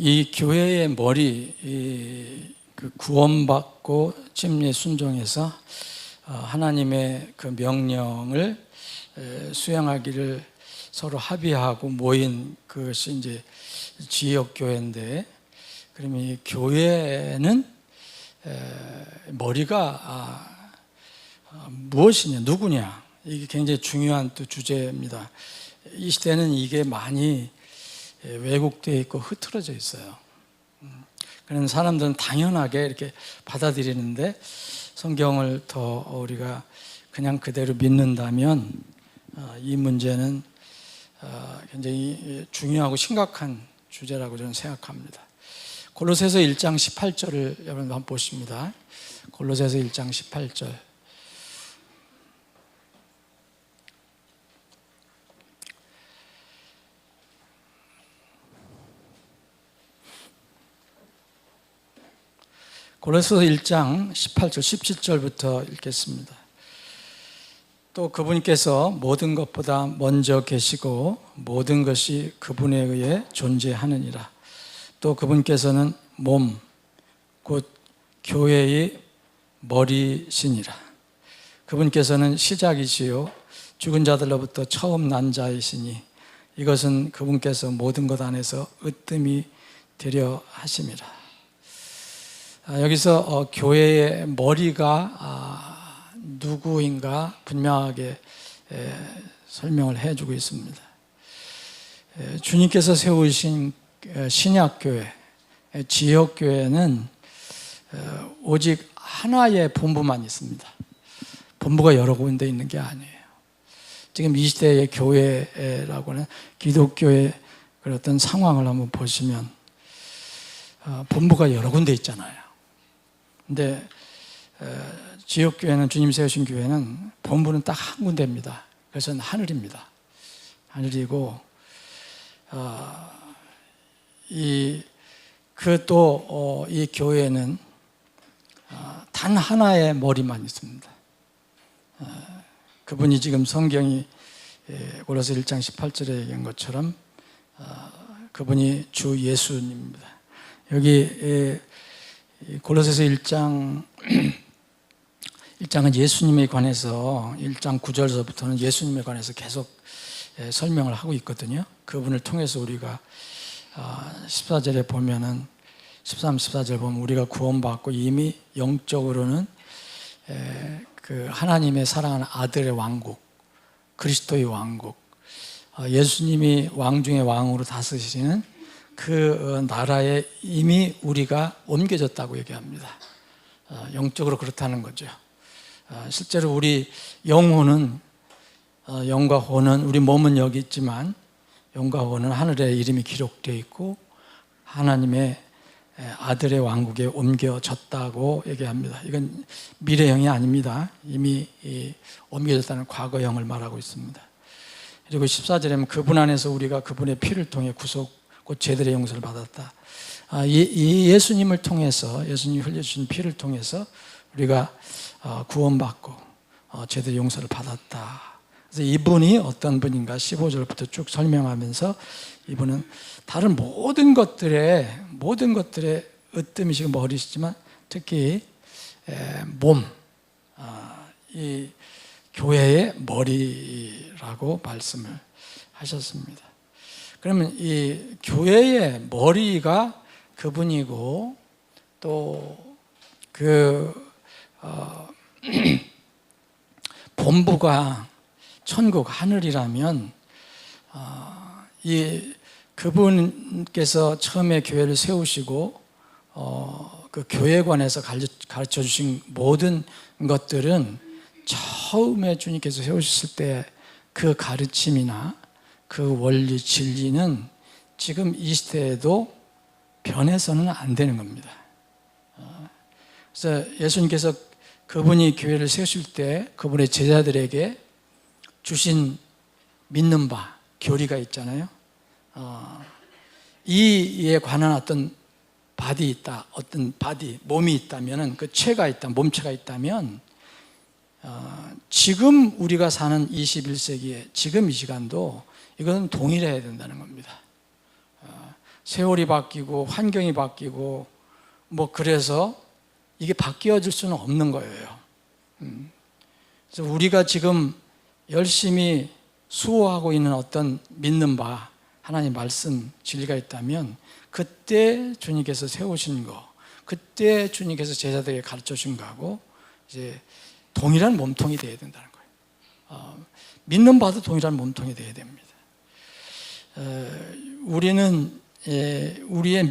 이 교회의 머리, 그 구원받고 침례 순종해서 하나님의 그 명령을 수행하기를 서로 합의하고 모인 그것이 이제 지역교회인데, 그러면 이 교회는 머리가 무엇이냐, 누구냐, 이게 굉장히 중요한 또 주제입니다. 이 시대는 이게 많이 왜곡되어 있고 흐트러져 있어요. 그런 사람들은 당연하게 이렇게 받아들이는데, 성경을 더 우리가 그냥 그대로 믿는다면 이 문제는 굉장히 중요하고 심각한 주제라고 저는 생각합니다. 골로새서 1장 18절을 여러분 한번 보십니다. 골로새서 1장 18절. 골로새서 1장 18절 17절부터 읽겠습니다. 또 그분께서 모든 것보다 먼저 계시고 모든 것이 그분에 의해 존재하느니라. 또 그분께서는 몸, 곧 교회의 머리시니라. 그분께서는 시작이시요 죽은 자들로부터 처음 난 자이시니 이것은 그분께서 모든 것 안에서 으뜸이 되려 하심이라. 여기서 교회의 머리가 누구인가 분명하게 설명을 해주고 있습니다. 주님께서 세우신 신약교회, 지역교회는 오직 하나의 본부만 있습니다. 본부가 여러 군데 있는 게 아니에요. 지금 이 시대의 교회라고 하는 기독교의 그런 어떤 상황을 한번 보시면 본부가 여러 군데 있잖아요. 근데 지역교회는, 주님 세우신 교회는 본부는 딱 한 군데입니다. 그것은 하늘입니다. 하늘이고 이 교회는 단 하나의 머리만 있습니다. 그분이 지금 성경이 골로새 1장 18절에 얘기한 것처럼 그분이 주 예수님입니다. 여기 골로새서 1장은 예수님에 관해서 1장 9절서부터는 예수님에 관해서 계속 설명을 하고 있거든요. 그분을 통해서 우리가 14절에 보면은 13, 14절 보면 우리가 구원받고 이미 영적으로는 그 하나님의 사랑하는 아들의 왕국, 그리스도의 왕국, 예수님이 왕 중의 왕으로 다스리시는 그 나라에 이미 우리가 옮겨졌다고 얘기합니다. 영적으로 그렇다는 거죠. 실제로 우리 영혼은, 영과 혼은, 우리 몸은 여기 있지만 영과 혼은 하늘에 이름이 기록되어 있고 하나님의 아들의 왕국에 옮겨졌다고 얘기합니다. 이건 미래형이 아닙니다. 이미 옮겨졌다는 과거형을 말하고 있습니다. 그리고 14절에는 그분 안에서 우리가 그분의 피를 통해 구속, 곧 제들의 용서를 받았다. 이 예수님을 통해서, 예수님이 흘려주신 피를 통해서 우리가 구원받고 제들의 용서를 받았다. 그래서 이분이 어떤 분인가 15절부터 쭉 설명하면서 이분은 다른 모든 것들의 으뜸이시고 머리시지만 특히 몸, 이 교회의 머리라고 말씀을 하셨습니다. 그러면 이 교회의 머리가 그분이고, 또 본부가 천국, 하늘이라면 그분께서 처음에 교회를 세우시고 그 교회관에서 가르쳐 주신 모든 것들은 처음에 주님께서 세우셨을 때 그 가르침이나 그 원리, 진리는 지금 이 시대에도 변해서는 안 되는 겁니다. 그래서 예수님께서 그분이 교회를 세우실 때 그분의 제자들에게 주신 믿는 바, 교리가 있잖아요. 이에 관한 어떤 바디 있다, 어떤 바디, 몸이 있다면, 그 체가 있다, 몸체가 있다면 지금 우리가 사는 21세기에 지금 이 시간도 이건 동일해야 된다는 겁니다. 세월이 바뀌고 환경이 바뀌고 뭐 그래서 이게 바뀌어질 수는 없는 거예요. 그래서 우리가 지금 열심히 수호하고 있는 어떤 믿는 바, 하나님 말씀 진리가 있다면 그때 주님께서 세우신 거, 그때 주님께서 제자들에게 가르쳐 주신 거하고 이제 동일한 몸통이 되어야 된다는 거예요. 믿는 바도 동일한 몸통이 되어야 됩니다. 우리는 우리의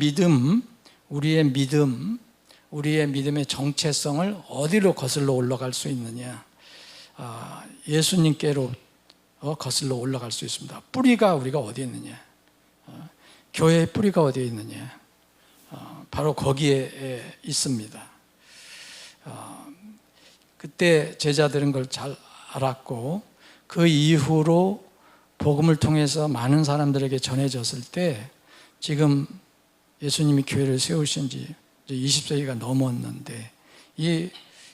믿음의 정체성을 어디로 거슬러 올라갈 수 있느냐? 예수님께로 거슬러 올라갈 수 있습니다. 뿌리가 우리가 어디에 있느냐? 교회의 뿌리가 어디에 있느냐? 바로 거기에 있습니다. 그때 제자들은 그걸 잘 알았고 그 이후로 복음을 통해서 많은 사람들에게 전해졌을 때 지금 예수님이 교회를 세우신 지 20세기가 넘었는데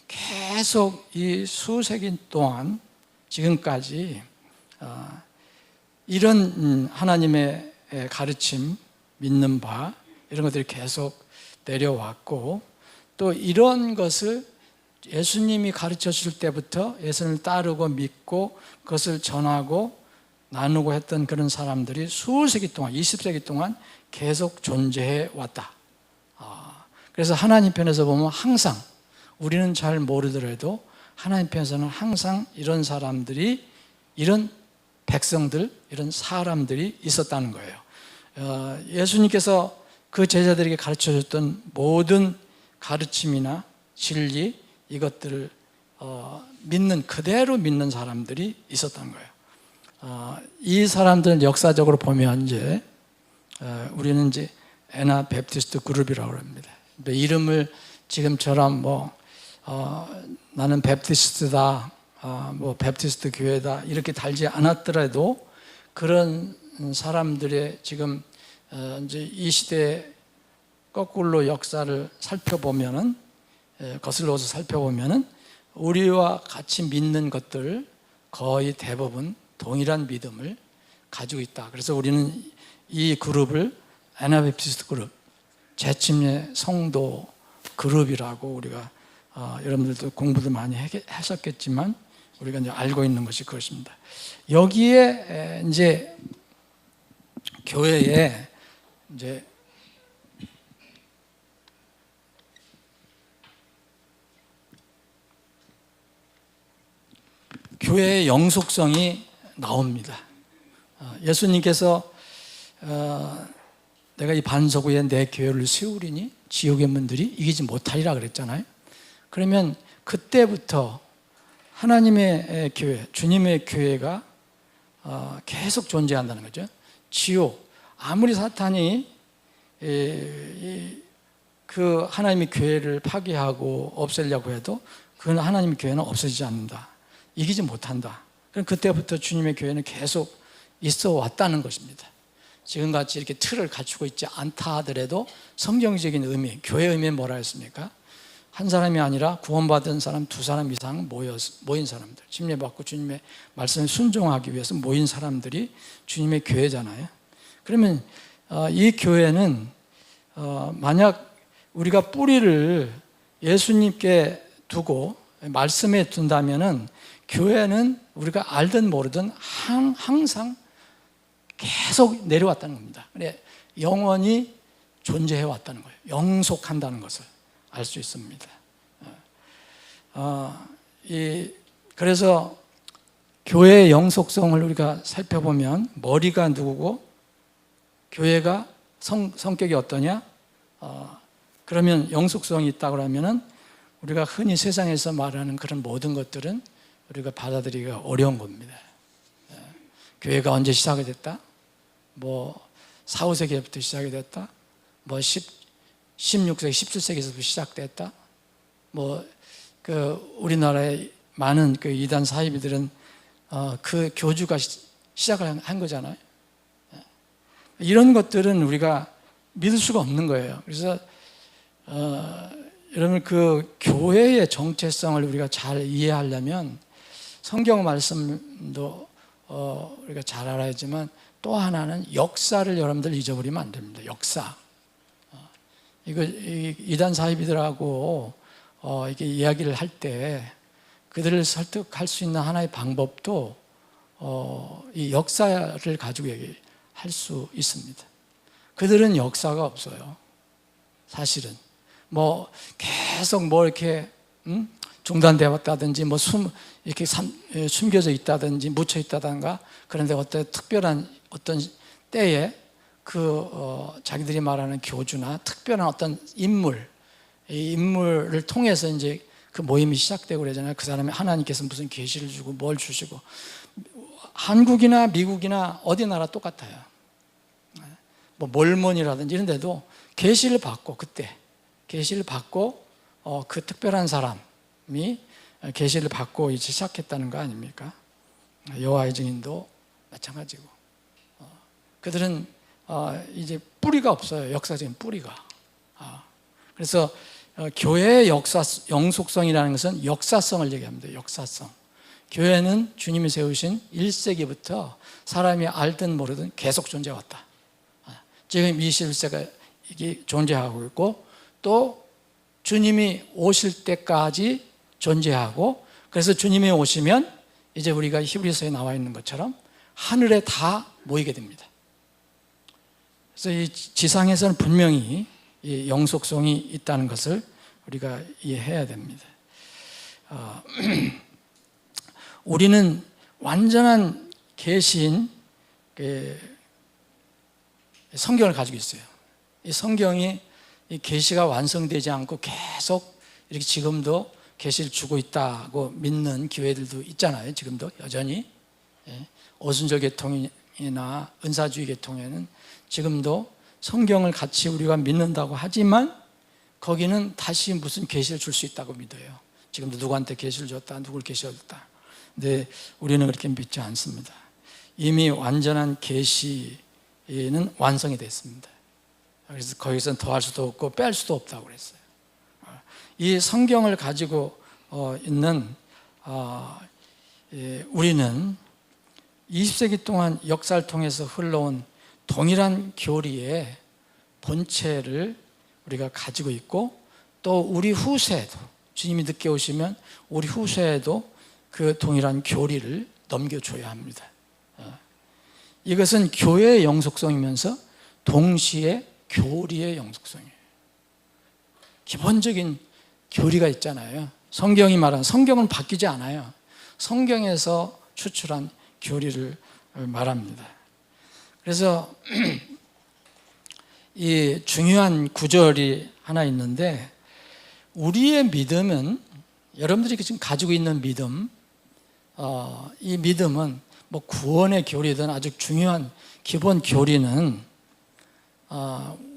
계속 이 수세기 동안 지금까지 이런 하나님의 가르침, 믿는 바 이런 것들이 계속 내려왔고 또 이런 것을 예수님이 가르쳐 줄 때부터 예수님을 따르고 믿고 그것을 전하고 나누고 했던 그런 사람들이 수세기 동안 20세기 동안 계속 존재해 왔다. 그래서 하나님 편에서 보면 항상 우리는 잘 모르더라도 하나님 편에서는 항상 이런 사람들이 이런 백성들 이런 사람들이 있었다는 거예요. 예수님께서 그 제자들에게 가르쳐 줬던 모든 가르침이나 진리 이것들을 그대로 믿는 사람들이 있었다는 거예요. 이 사람들은 역사적으로 보면 이제 우리는 이제 애나베프티스트 그룹이라고 합니다. 이름을 지금처럼 나는 베프티스트다, 베프티스트 교회다 이렇게 달지 않았더라도 그런 사람들의 지금 이제 이 시대 거꾸로 역사를 살펴보면은 거슬러서 살펴보면은 우리와 같이 믿는 것들 거의 대부분 동일한 믿음을 가지고 있다. 그래서 우리는 이 그룹을 애나베프티스트 그룹, 재침례 성도 그룹이라고 우리가 여러분들도 공부도 많이 하셨겠지만 우리가 이제 알고 있는 것이 그것입니다. 여기에 이제 교회에 이제 교회의 영속성이 나옵니다. 예수님께서 내가 이 반석 위에 내 교회를 세우리니 지옥의 문들이 이기지 못하리라 그랬잖아요. 그러면 그때부터 하나님의 교회, 주님의 교회가 계속 존재한다는 거죠. 지옥, 아무리 사탄이 그 하나님의 교회를 파괴하고 없애려고 해도 그 하나님의 교회는 없어지지 않는다. 이기지 못한다. 그럼 그때부터 주님의 교회는 계속 있어 왔다는 것입니다. 지금같이 이렇게 틀을 갖추고 있지 않다 하더라도 성경적인 의미, 교회 의미는 뭐라 했습니까? 한 사람이 아니라 구원받은 사람 2사람 이상 모인 사람들, 침례받고 주님의 말씀에 순종하기 위해서 모인 사람들이 주님의 교회잖아요. 그러면 이 교회는 만약 우리가 뿌리를 예수님께 두고 말씀에 둔다면은 교회는 우리가 알든 모르든 항상 계속 내려왔다는 겁니다. 그래 영원히 존재해 왔다는 거예요. 영속한다는 것을 알 수 있습니다. 그래서 교회의 영속성을 우리가 살펴보면 머리가 누구고 교회가 성격이 어떠냐? 그러면 영속성이 있다고 하면은 우리가 흔히 세상에서 말하는 그런 모든 것들은 우리가 받아들이기가 어려운 겁니다. 교회가 언제 시작이 됐다? 4, 5세기부터 시작이 됐다? 16세기, 17세기에서부터 시작됐다? 우리나라의 많은 그 이단 사이비들은 그 교주가 시작을 한 거잖아요. 이런 것들은 우리가 믿을 수가 없는 거예요. 그래서 여러분 그 교회의 정체성을 우리가 잘 이해하려면 성경 말씀도 우리가 잘 알아야지만 또 하나는 역사를 여러분들 잊어버리면 안 됩니다. 역사. 이거 이단 사이비들하고 이렇게 이야기를 할 때 그들을 설득할 수 있는 하나의 방법도 이 역사를 가지고 얘기할 수 있습니다. 그들은 역사가 없어요. 사실은 뭐 계속 뭐 이렇게 중단되어 왔다든지 뭐 이렇게 숨겨져 있다든지 묻혀 있다든가, 그런데 어떤 특별한 어떤 때에 자기들이 말하는 교주나 특별한 어떤 인물, 이 인물을 통해서 이제 그 모임이 시작되고 그러잖아요. 그 사람이 하나님께서 무슨 계시를 주고 뭘 주시고. 한국이나 미국이나 어디 나라 똑같아요. 뭐 몰몬이라든지 이런 데도 계시를 받고, 그때 계시를 받고 그 특별한 사람이 계시를 받고 이제 시작했다는 거 아닙니까? 여호와의 증인도 마찬가지고. 그들은 이제 뿌리가 없어요. 역사적인 뿌리가. 그래서 교회의 영속성이라는 것은 역사성을 얘기합니다. 역사성. 교회는 주님이 세우신 1세기부터 사람이 알든 모르든 계속 존재해왔다. 지금 21세가 이게 존재하고 있고, 또 주님이 오실 때까지 존재하고, 그래서 주님이 오시면 이제 우리가 히브리서에 나와 있는 것처럼 하늘에 다 모이게 됩니다. 그래서 이 지상에서는 분명히 이 영속성이 있다는 것을 우리가 이해해야 됩니다. 우리는 완전한 계시인 성경을 가지고 있어요. 이 성경이 이 계시가 완성되지 않고 계속 이렇게 지금도 계시를 주고 있다고 믿는 교회들도 있잖아요. 지금도 여전히 오순절 계통이나 은사주의 계통에는 지금도 성경을 같이 우리가 믿는다고 하지만 거기는 다시 무슨 계시를 줄 수 있다고 믿어요. 지금도 누구한테 계시를 줬다, 누굴 계시를 줬다. 근데 우리는 그렇게 믿지 않습니다. 이미 완전한 계시는 완성이 됐습니다. 그래서 거기서 더할 수도 없고 뺄 수도 없다고 그랬어요. 이 성경을 가지고 있는 우리는 20세기 동안 역사를 통해서 흘러온 동일한 교리의 본체를 우리가 가지고 있고, 또 우리 후세에도, 주님이 늦게 오시면 우리 후세에도 그 동일한 교리를 넘겨줘야 합니다. 이것은 교회의 영속성이면서 동시에 교리의 영속성이에요. 기본적인 교리가 있잖아요. 성경이 말하는, 성경은 바뀌지 않아요. 성경에서 추출한 교리를 말합니다. 그래서 이 중요한 구절이 하나 있는데, 우리의 믿음은, 여러분들이 지금 가지고 있는 믿음, 이 믿음은 뭐 구원의 교리든 아주 중요한 기본 교리는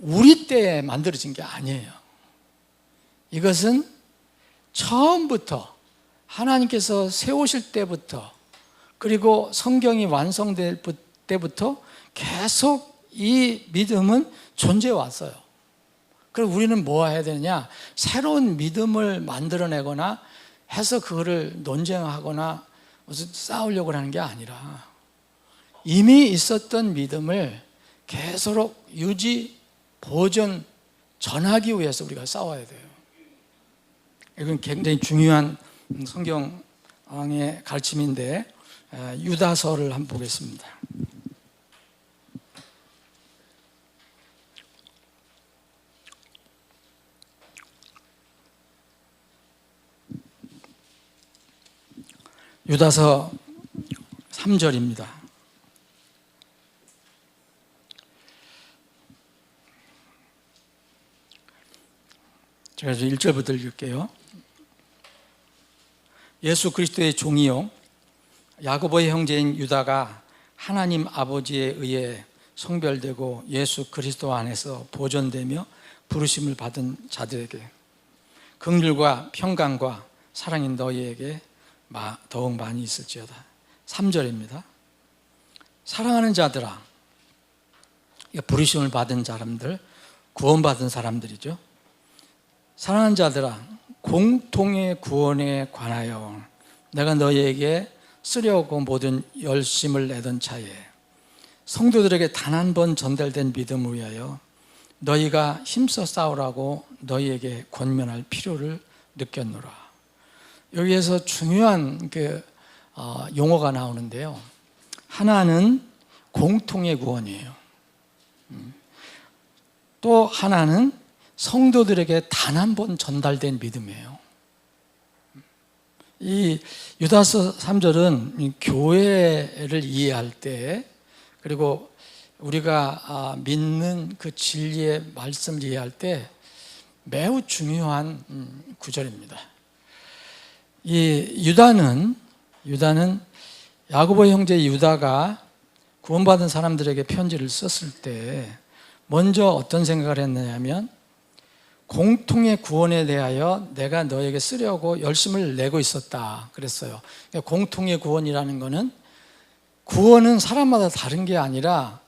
우리 때에 만들어진 게 아니에요. 이것은 처음부터 하나님께서 세우실 때부터, 그리고 성경이 완성될 때부터 계속 이 믿음은 존재해 왔어요. 그럼 우리는 뭐 해야 되느냐? 새로운 믿음을 만들어내거나 해서 그거를 논쟁하거나 무슨 싸우려고 하는 게 아니라 이미 있었던 믿음을 계속 유지, 보존, 전하기 위해서 우리가 싸워야 돼요. 이건 굉장히 중요한 성경의 가르침인데, 유다서를 한번 보겠습니다. 유다서 3절입니다. 제가 1절부터 읽을게요. 예수 그리스도의 종이요 야고보의 형제인 유다가 하나님 아버지에 의해 성별되고 예수 그리스도 안에서 보존되며 부르심을 받은 자들에게 긍휼과 평강과 사랑이 너희에게 더욱 많이 있을지어다. 3절입니다. 사랑하는 자들아, 부르심을 받은 사람들, 구원받은 사람들이죠. 사랑하는 자들아, 공통의 구원에 관하여 내가 너희에게 쓰려고 모든 열심을 내던 차에 성도들에게 단 한 번 전달된 믿음을 위하여 너희가 힘써 싸우라고 너희에게 권면할 필요를 느꼈노라. 여기에서 중요한 용어가 나오는데요. 하나는 공통의 구원이에요. 또 하나는 성도들에게 단 한 번 전달된 믿음이에요. 이 유다서 3절은 교회를 이해할 때, 그리고 우리가 믿는 그 진리의 말씀을 이해할 때 매우 중요한 구절입니다. 이 유다는 야고보 형제 유다가 구원받은 사람들에게 편지를 썼을 때 먼저 어떤 생각을 했느냐면, 공통의 구원에 대하여 내가 너에게 쓰려고 열심을 내고 있었다 그랬어요. 그러니까 공통의 구원이라는 것은, 구원은 사람마다 다른 게 아니라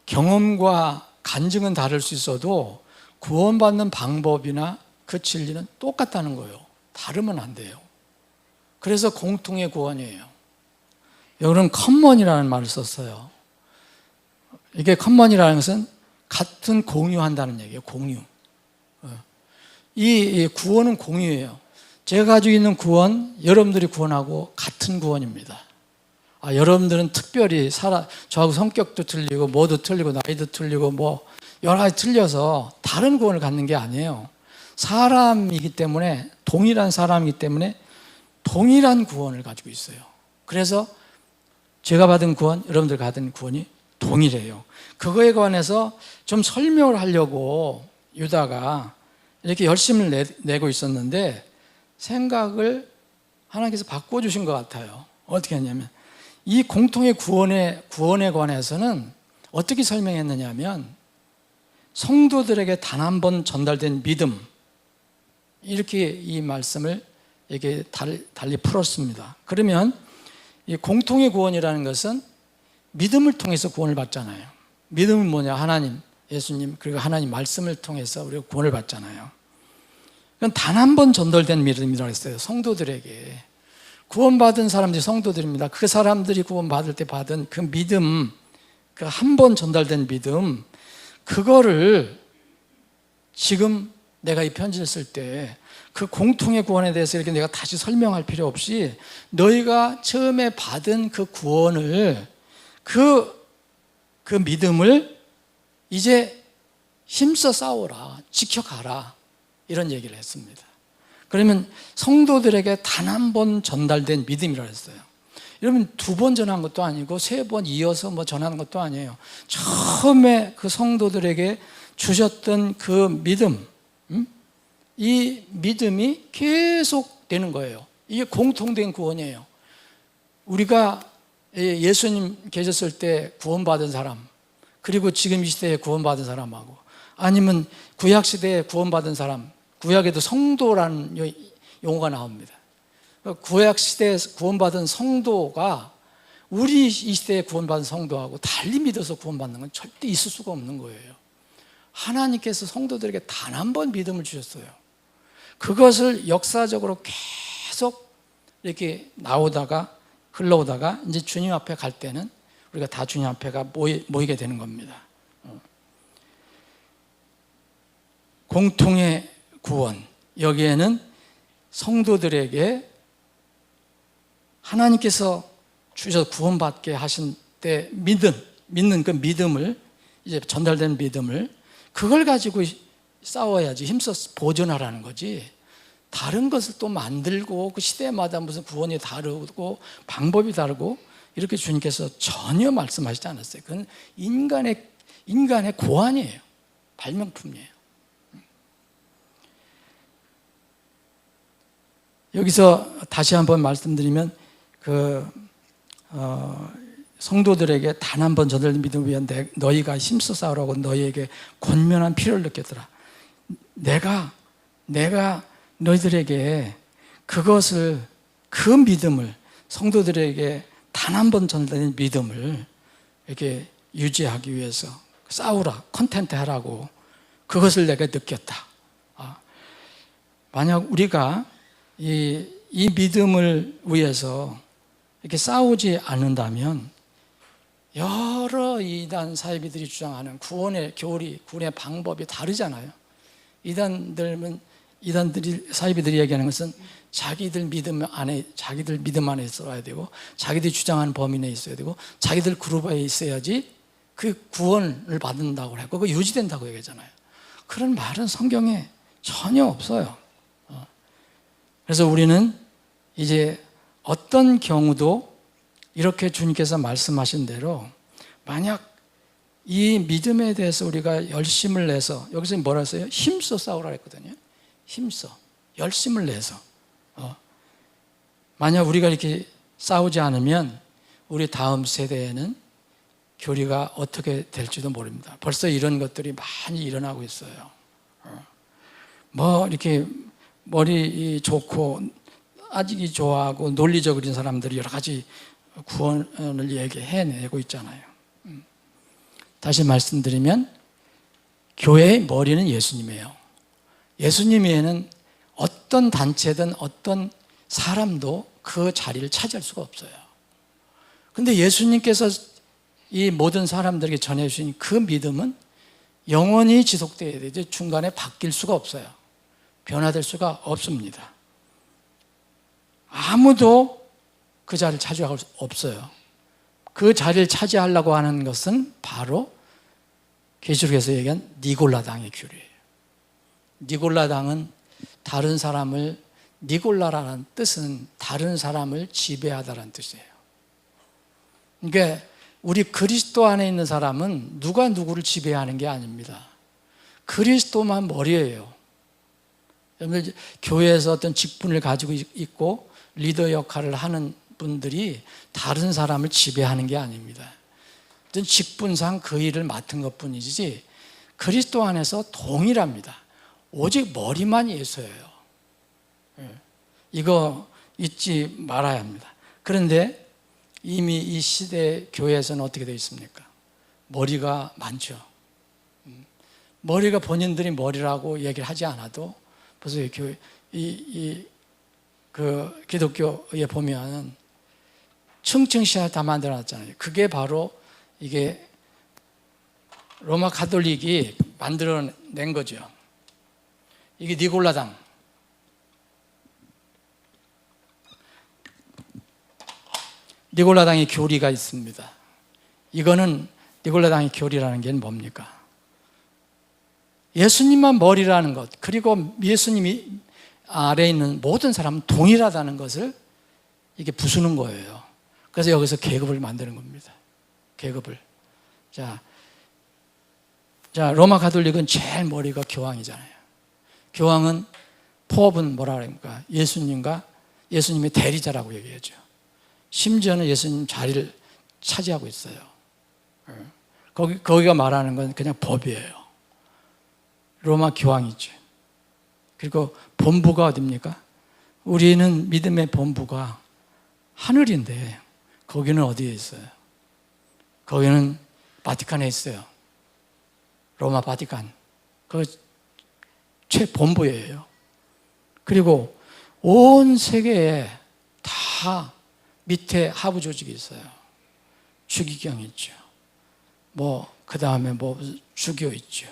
경험과 간증은 다를 수 있어도 구원받는 방법이나 그 진리는 똑같다는 거예요. 다르면 안 돼요. 그래서 공통의 구원이에요. 여기는 커먼이라는 말을 썼어요. 이게 커먼이라는 것은 같은 공유한다는 얘기예요. 공유. 이 구원은 공유예요. 제가 가지고 있는 구원, 여러분들이 구원하고 같은 구원입니다. 여러분들은 특별히 저하고 성격도 틀리고 뭐도 틀리고 나이도 틀리고 뭐 여러 가지 틀려서 다른 구원을 갖는 게 아니에요. 사람이기 때문에, 동일한 사람이기 때문에 동일한 구원을 가지고 있어요. 그래서 제가 받은 구원, 여러분들 받은 구원이 동일해요. 그거에 관해서 좀 설명을 하려고 유다가 이렇게 열심을 내고 있었는데, 생각을 하나님께서 바꿔주신 것 같아요. 어떻게 했냐면, 이 공통의 구원에 관해서는 어떻게 설명했느냐면, 성도들에게 단 한 번 전달된 믿음, 이렇게 이 말씀을 이렇게 달리 풀었습니다. 그러면 이 공통의 구원이라는 것은 믿음을 통해서 구원을 받잖아요. 믿음은 뭐냐? 하나님, 예수님, 그리고 하나님 말씀을 통해서 우리가 구원을 받잖아요. 그건 단 한 번 전달된 믿음이라고 했어요. 성도들에게. 구원받은 사람들이 성도들입니다. 그 사람들이 구원받을 때 받은 그 믿음, 그 한 번 전달된 믿음, 그거를 지금 내가 이 편지를 쓸 때 그 공통의 구원에 대해서 이렇게 내가 다시 설명할 필요 없이, 너희가 처음에 받은 그 구원을, 그 믿음을 이제 힘써 싸워라, 지켜가라, 이런 얘기를 했습니다. 그러면 성도들에게 단 한 번 전달된 믿음이라고 했어요. 여러분, 두 번 전한 것도 아니고 세 번 이어서 전하는 것도 아니에요. 처음에 그 성도들에게 주셨던 그 믿음, 이 믿음이 계속 되는 거예요. 이게 공통된 구원이에요. 우리가 예수님 계셨을 때 구원받은 사람, 그리고 지금 이 시대에 구원받은 사람하고, 아니면 구약 시대에 구원받은 사람, 구약에도 성도라는 용어가 나옵니다. 구약 시대에 구원받은 성도가 우리 이 시대에 구원받은 성도하고 달리 믿어서 구원받는 건 절대 있을 수가 없는 거예요. 하나님께서 성도들에게 단 한 번 믿음을 주셨어요. 그것을 역사적으로 계속 이렇게 흘러오다가 이제 주님 앞에 갈 때는 우리가 다 주님 앞에가 모이게 되는 겁니다. 공통의 구원, 여기에는 성도들에게 하나님께서 주셔서 구원받게 하신 때 믿는 그 믿음을, 이제 전달된 믿음을, 그걸 가지고 싸워야지, 힘써 보존하라는 거지, 다른 것을 또 만들고 그 시대마다 무슨 구원이 다르고 방법이 다르고 이렇게 주님께서 전혀 말씀하시지 않았어요. 그건 인간의 고안이에요. 발명품이에요. 여기서 다시 한번 말씀드리면, 성도들에게 단 한 번 전달된 믿음을 위한 너희가 힘써 싸우라고 너희에게 권면한 필요를 느꼈더라. 내가 너희들에게 그 믿음을, 성도들에게 단 한 번 전달된 믿음을 이렇게 유지하기 위해서 싸우라, 컨텐트 하라고, 그것을 내가 느꼈다. 만약 우리가 이 믿음을 위해서 이렇게 싸우지 않는다면 여러 이단 사이비들이 주장하는 구원의 교리, 구원의 방법이 다르잖아요. 이단들이 사이비들이 얘기하는 것은 자기들 믿음 안에 있어야 되고, 자기들이 주장하는 범위 내에 있어야 되고, 자기들 그룹에 있어야지 그 구원을 받는다고 하고 그거 유지된다고 얘기하잖아요. 그런 말은 성경에 전혀 없어요. 그래서 우리는 이제 어떤 경우도 이렇게 주님께서 말씀하신 대로 만약 이 믿음에 대해서 우리가 열심을 내서, 여기서 뭐라 했어요? 힘써 싸우라 했거든요. 힘써, 열심을 내서. 만약 우리가 이렇게 싸우지 않으면 우리 다음 세대에는 교리가 어떻게 될지도 모릅니다. 벌써 이런 것들이 많이 일어나고 있어요. 뭐 이렇게 머리 좋고 아직이 좋아하고 논리적인 사람들이 여러 가지 구원을 얘기해내고 있잖아요. 다시 말씀드리면 교회의 머리는 예수님이에요. 예수님 외에는 어떤 단체든 어떤 사람도 그 자리를 차지할 수가 없어요. 그런데 예수님께서 이 모든 사람들에게 전해주신 그 믿음은 영원히 지속되어야 되죠. 중간에 바뀔 수가 없어요. 변화될 수가 없습니다. 아무도 그 자리를 차지할 수 없어요. 그 자리를 차지하려고 하는 것은 바로 계시록에서 얘기한 니골라당의 교리예요. 니골라당은 다른 사람을, 니골라라는 뜻은 다른 사람을 지배하다라는 뜻이에요. 그러니까 우리 그리스도 안에 있는 사람은 누가 누구를 지배하는 게 아닙니다. 그리스도만 머리예요. 여러분들 교회에서 어떤 직분을 가지고 있고 리더 역할을 하는 분들이 다른 사람을 지배하는 게 아닙니다. 어떤 직분상 그 일을 맡은 것뿐이지 그리스도 안에서 동일합니다. 오직 머리만 예수예요. 이거 잊지 말아야 합니다. 그런데 이미 이 시대 교회에서는 어떻게 되어 있습니까? 머리가 많죠. 머리가 본인들이 머리라고 얘기를 하지 않아도 벌써 교회 그 기독교에 보면 층층시야 다 만들어놨잖아요. 그게 바로 이게 로마 가톨릭이 만들어낸 거죠. 이게 니골라당. 니골라당의 교리가 있습니다. 이거는 니골라당의 교리라는 게 뭡니까? 예수님만 머리라는 것, 그리고 예수님이 아래에 있는 모든 사람은 동일하다는 것을 이게 부수는 거예요. 그래서 여기서 계급을 만드는 겁니다. 계급을. 자, 로마 가톨릭은 제일 머리가 교황이잖아요. 교황은 포업은 뭐라 그럽니까? 예수님의 대리자라고 얘기하죠. 심지어는 예수님 자리를 차지하고 있어요. 거기가 말하는 건 그냥 법이에요. 로마 교황이죠. 그리고 본부가 어디입니까? 우리는 믿음의 본부가 하늘인데 거기는 어디에 있어요? 거기는 바티칸에 있어요. 로마 바티칸. 그 최본부예요. 그리고 온 세계에 다 밑에 하부 조직이 있어요. 주기경 있죠. 그 다음에 주교 있죠.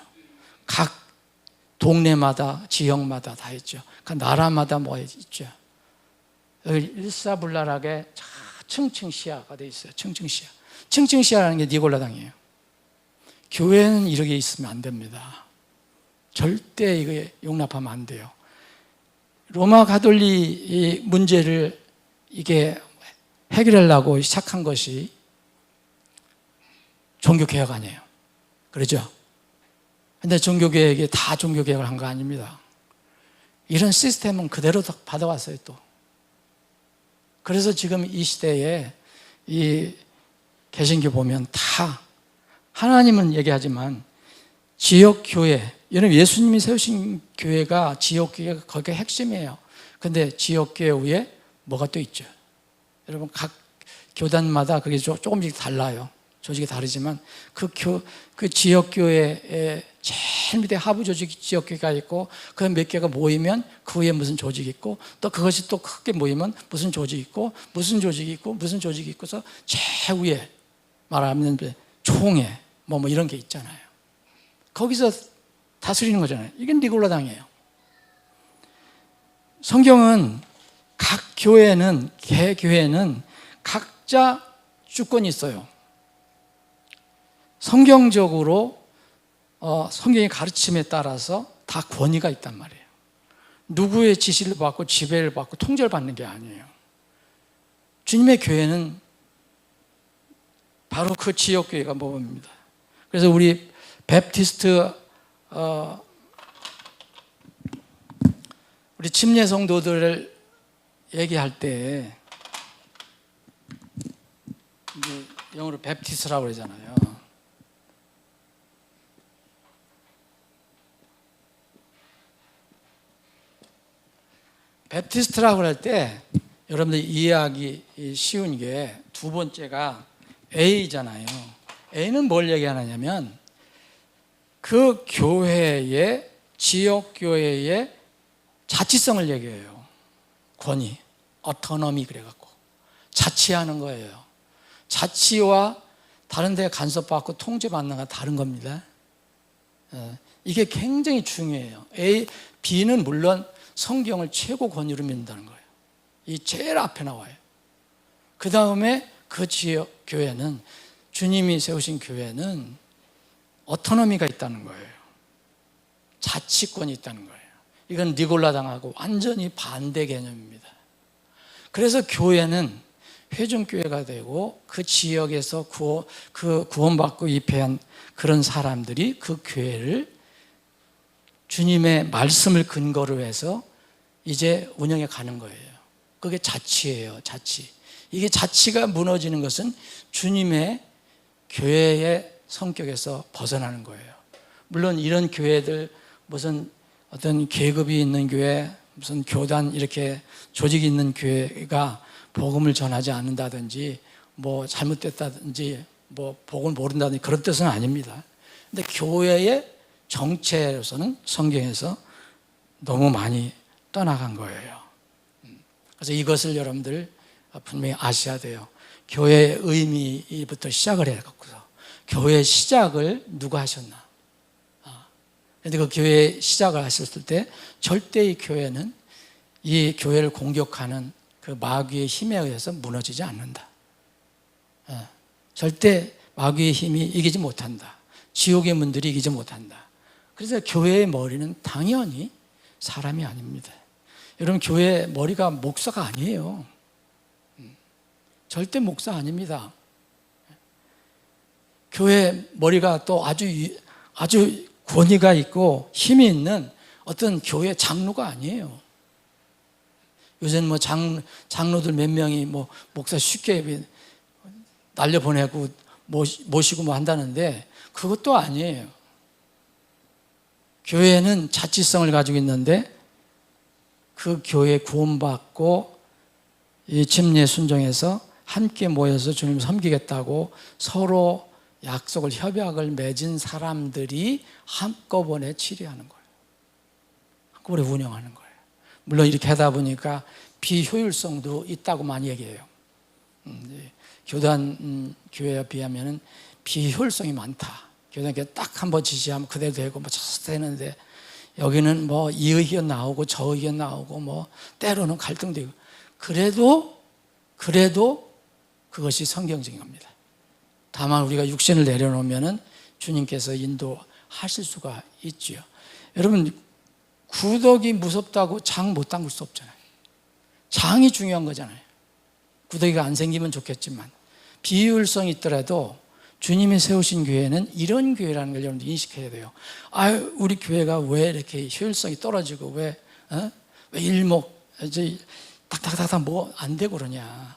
각 동네마다, 지역마다 다 있죠. 그 나라마다 있죠. 여기 일사불란하게 층층시야가 돼 있어요. 층층시야. 층층시야라는 게 니골라당이에요. 교회는 이렇게 있으면 안 됩니다. 절대 이거 용납하면 안 돼요. 로마 가톨릭 문제를 이게 해결하려고 시작한 것이 종교개혁 아니에요. 그렇죠? 근데 종교개혁이 다 종교개혁을 한 거 아닙니다. 이런 시스템은 그대로 받아왔어요, 또. 그래서 지금 이 시대에 이 개신교 보면 다 하나님은 얘기하지만 지역교회, 여러분 예수님이 세우신 교회가 지역교회가 거기가 핵심이에요. 근데 지역교회 위에 뭐가 또 있죠? 여러분 각 교단마다 그게 조금씩 달라요. 조직이 다르지만 그 지역교회에 제일 밑에 하부 조직 지역교회가 있고 그 몇 개가 모이면 그 위에 무슨 조직이 있고 또 그것이 또 크게 모이면 무슨 조직이 있고 무슨 조직이 있고 무슨 조직이 있고서 제일 위에 말하면 총회 뭐 이런 게 있잖아요. 거기서 다스리는 거잖아요. 이게 니골라당이에요. 성경은 각 교회는, 개교회는 각자 주권이 있어요. 성경적으로 성경의 가르침에 따라서 다 권위가 있단 말이에요. 누구의 지시를 받고 지배를 받고 통제를 받는 게 아니에요. 주님의 교회는 바로 그 지역교회가 모범입니다. 그래서 우리 베프티스트 우리 침례 성도들을 얘기할 때 영어로 베프티스트라고 그러잖아요. 베프티스트라고 할 때 여러분들 이해하기 쉬운 게 두 번째가 A잖아요. A는 뭘 얘기하느냐면 그 교회의, 지역교회의 자치성을 얘기해요. 권위, 어토노미 그래갖고 자치하는 거예요. 자치와 다른 데 간섭받고 통제받는 건 다른 겁니다. 이게 굉장히 중요해요. B는 물론 성경을 최고 권위로 믿는다는 거예요. 이 제일 앞에 나와요. 그 다음에 그 지역 교회는, 주님이 세우신 교회는 어토노미가 있다는 거예요. 자치권이 있다는 거예요. 이건 니골라당하고 완전히 반대 개념입니다. 그래서 교회는 회중교회가 되고 그 지역에서 구원받고 입회한 그런 사람들이 그 교회를 주님의 말씀을 근거로 해서 이제 운영해 가는 거예요. 그게 자치예요, 자치. 이게 자치가 무너지는 것은 주님의 교회의 성격에서 벗어나는 거예요. 물론 이런 교회들, 무슨 어떤 계급이 있는 교회, 무슨 교단 이렇게 조직이 있는 교회가 복음을 전하지 않는다든지 뭐 잘못됐다든지 뭐 복음을 모른다든지 그런 뜻은 아닙니다. 근데 교회의 정체로서는 성경에서 너무 많이 떠나간 거예요. 그래서 이것을 여러분들 분명히 아셔야 돼요. 교회의 의미부터 시작을 해갖고서 교회의 시작을 누가 하셨나? 그런데 그 교회의 시작을 하셨을 때 절대 이 교회는 이 교회를 공격하는 그 마귀의 힘에 의해서 무너지지 않는다. 절대 마귀의 힘이 이기지 못한다. 지옥의 문들이 이기지 못한다. 그래서 교회의 머리는 당연히 사람이 아닙니다. 여러분, 교회의 머리가 목사가 아니에요. 절대 목사 아닙니다. 교회 머리가 또 아주 권위가 있고 힘이 있는 어떤 교회 장로가 아니에요. 요새는 뭐 장로들 몇 명이 뭐 목사 쉽게 날려보내고 모시고 뭐 한다는데 그것도 아니에요. 교회는 자치성을 가지고 있는데 그 교회 구원받고 이 침례 순종해서 함께 모여서 주님 섬기겠다고 서로 약속을, 협약을 맺은 사람들이 한꺼번에 치리하는 거예요. 한꺼번에 운영하는 거예요. 물론 이렇게 하다 보니까 비효율성도 있다고 많이 얘기해요. 교단 교회에 비하면 비효율성이 많다. 교단에 딱 한 번 지시하면 그대로 되고 뭐 되는데 여기는 뭐 이 의견 나오고 저 의견 나오고 뭐 때로는 갈등도 있고 그래도 그것이 성경적인 겁니다. 다만 우리가 육신을 내려놓으면은 주님께서 인도하실 수가 있지요. 여러분, 구더기 무섭다고 장 못 담글 수 없잖아요. 장이 중요한 거잖아요. 구더기가 안 생기면 좋겠지만 비효율성이 있더라도 주님이 세우신 교회는 이런 교회라는 걸 여러분들 인식해야 돼요. 우리 교회가 왜 이렇게 효율성이 떨어지고 왜 탁탁탁탁 뭐 안 되고 그러냐.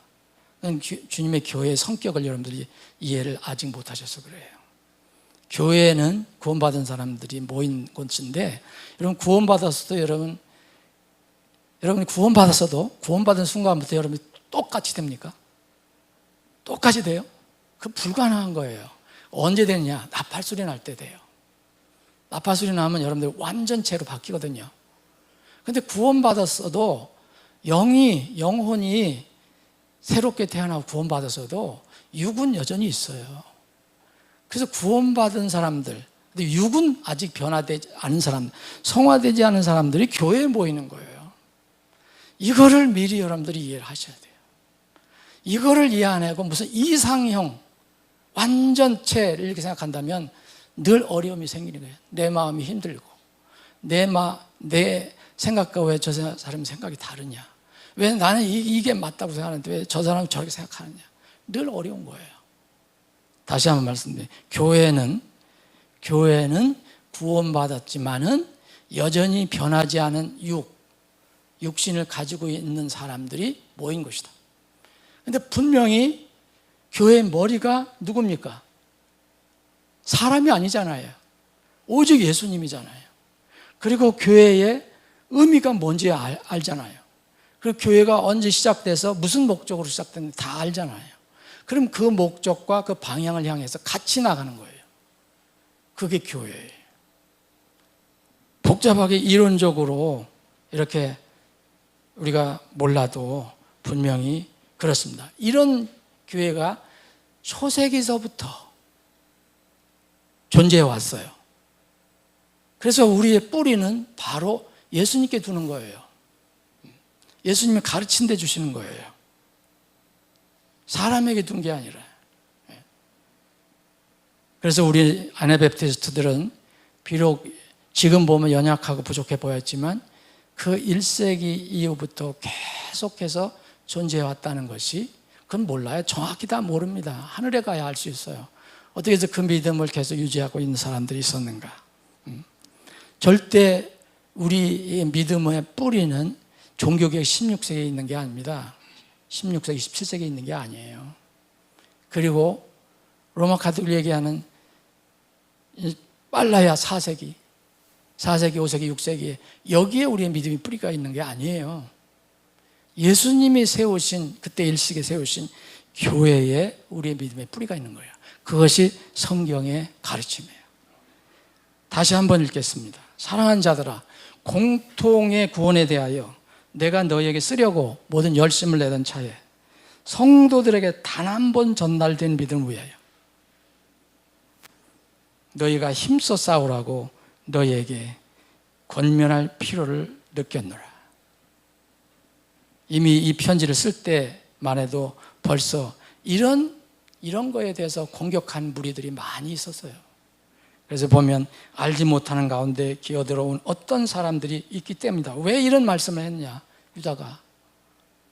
주님의 교회의 성격을 여러분들이 이해를 아직 못하셔서 그래요. 교회는 구원받은 사람들이 모인 곳인데, 여러분 구원받았어도 여러분 구원받은 순간부터 여러분이 똑같이 됩니까? 똑같이 돼요? 그 불가능한 거예요. 언제 되느냐? 나팔소리 날 때 돼요. 나팔소리 나면 여러분들 완전체로 바뀌거든요. 근데 구원받았어도 영혼이 새롭게 태어나고 구원받았어도 육은 여전히 있어요. 그래서 구원받은 사람들, 근데 육은 아직 변화되지 않은 사람들, 성화되지 않은 사람들이 교회에 모이는 거예요. 이거를 미리 여러분들이 이해를 하셔야 돼요. 이거를 이해 안 하고 무슨 이상형, 완전체를 이렇게 생각한다면 늘 어려움이 생기는 거예요. 내 마음이 힘들고, 내 생각과 왜 저 사람 생각이 다르냐, 왜 나는 이게 맞다고 생각하는데 왜 저 사람은 저렇게 생각하느냐, 늘 어려운 거예요. 다시 한번 말씀드려요. 교회는 구원받았지만은 여전히 변하지 않은 육신을 가지고 있는 사람들이 모인 것이다. 근데 분명히 교회의 머리가 누굽니까? 사람이 아니잖아요. 오직 예수님이잖아요. 그리고 교회의 의미가 뭔지 알잖아요. 그리고 교회가 언제 시작돼서 무슨 목적으로 시작됐는지 다 알잖아요. 그럼 그 목적과 그 방향을 향해서 같이 나가는 거예요. 그게 교회예요. 복잡하게 이론적으로 이렇게 우리가 몰라도 분명히 그렇습니다. 이런 교회가 초세기서부터 존재해 왔어요. 그래서 우리의 뿌리는 바로 예수님께 두는 거예요. 예수님이 가르친 데 주시는 거예요. 사람에게 둔 게 아니라. 그래서 우리 아나베프티스트들은 비록 지금 보면 연약하고 부족해 보였지만 그 1세기 이후부터 계속해서 존재해 왔다는 것이, 그건 몰라요. 정확히 다 모릅니다. 하늘에 가야 알 수 있어요. 어떻게 해서 그 믿음을 계속 유지하고 있는 사람들이 있었는가. 절대 우리의 믿음의 뿌리는 종교개혁 16세기에 있는 게 아닙니다. 16세기, 17세기에 있는 게 아니에요. 그리고 로마 가톨릭이 얘기하는 빨라야 4세기, 5세기, 6세기에 여기에 우리의 믿음의 뿌리가 있는 게 아니에요. 예수님이 세우신, 그때 일식에 세우신 교회에 우리의 믿음의 뿌리가 있는 거예요. 그것이 성경의 가르침이에요. 다시 한번 읽겠습니다. 사랑하는 자들아, 공통의 구원에 대하여 내가 너희에게 쓰려고 모든 열심을 내던 차에 성도들에게 단 한 번 전달된 믿음을 위하여 너희가 힘써 싸우라고 너희에게 권면할 필요를 느꼈노라. 이미 이 편지를 쓸 때만 해도 벌써 이런 거에 대해서 공격한 무리들이 많이 있었어요. 그래서 보면 알지 못하는 가운데 기어들어온 어떤 사람들이 있기 때문이다. 왜 이런 말씀을 했냐? 유다가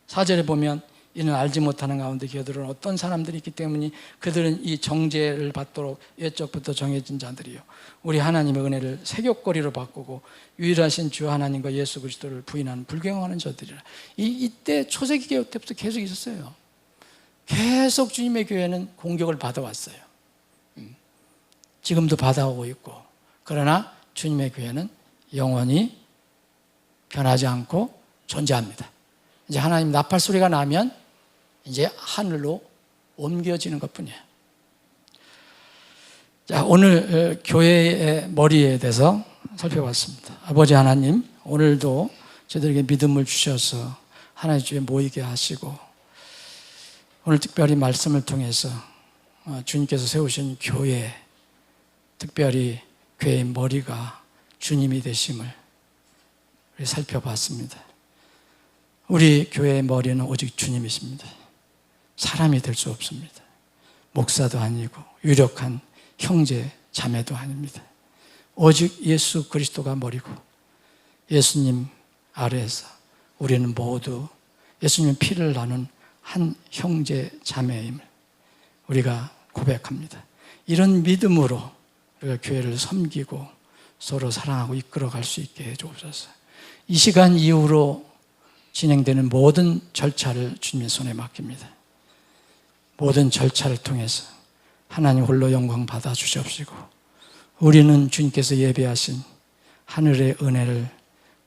4절에 보면 이는 알지 못하는 가운데 기어들어온 어떤 사람들이 있기 때문이 그들은 이 정죄를 받도록 옛적부터 정해진 자들이요 우리 하나님의 은혜를 세욕거리로 바꾸고 유일하신 주 하나님과 예수 그리스도를 부인하는 불경하는 자들이라. 이때 초세기 개혁 때부터 계속 있었어요. 계속 주님의 교회는 공격을 받아왔어요. 지금도 받아오고 있고, 그러나 주님의 교회는 영원히 변하지 않고 존재합니다. 이제 하나님 나팔 소리가 나면 이제 하늘로 옮겨지는 것뿐이에요. 자, 오늘 교회의 머리에 대해서 살펴봤습니다. 아버지 하나님, 오늘도 저희들에게 믿음을 주셔서 하나님 주에 모이게 하시고, 오늘 특별히 말씀을 통해서 주님께서 세우신 교회, 특별히 교회의 머리가 주님이 되심을 우리 살펴봤습니다. 우리 교회의 머리는 오직 주님이십니다. 사람이 될 수 없습니다. 목사도 아니고 유력한 형제, 자매도 아닙니다. 오직 예수 그리스도가 머리고 예수님 아래에서 우리는 모두 예수님의 피를 나눈 한 형제, 자매임을 우리가 고백합니다. 이런 믿음으로 우리가 교회를 섬기고 서로 사랑하고 이끌어갈 수 있게 해주옵소서. 이 시간 이후로 진행되는 모든 절차를 주님의 손에 맡깁니다. 모든 절차를 통해서 하나님 홀로 영광 받아 주시옵시고 우리는 주님께서 예배하신 하늘의 은혜를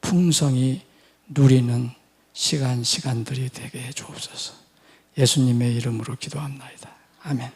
풍성히 누리는 시간들이 되게 해 주옵소서. 예수님의 이름으로 기도합나이다. 아멘.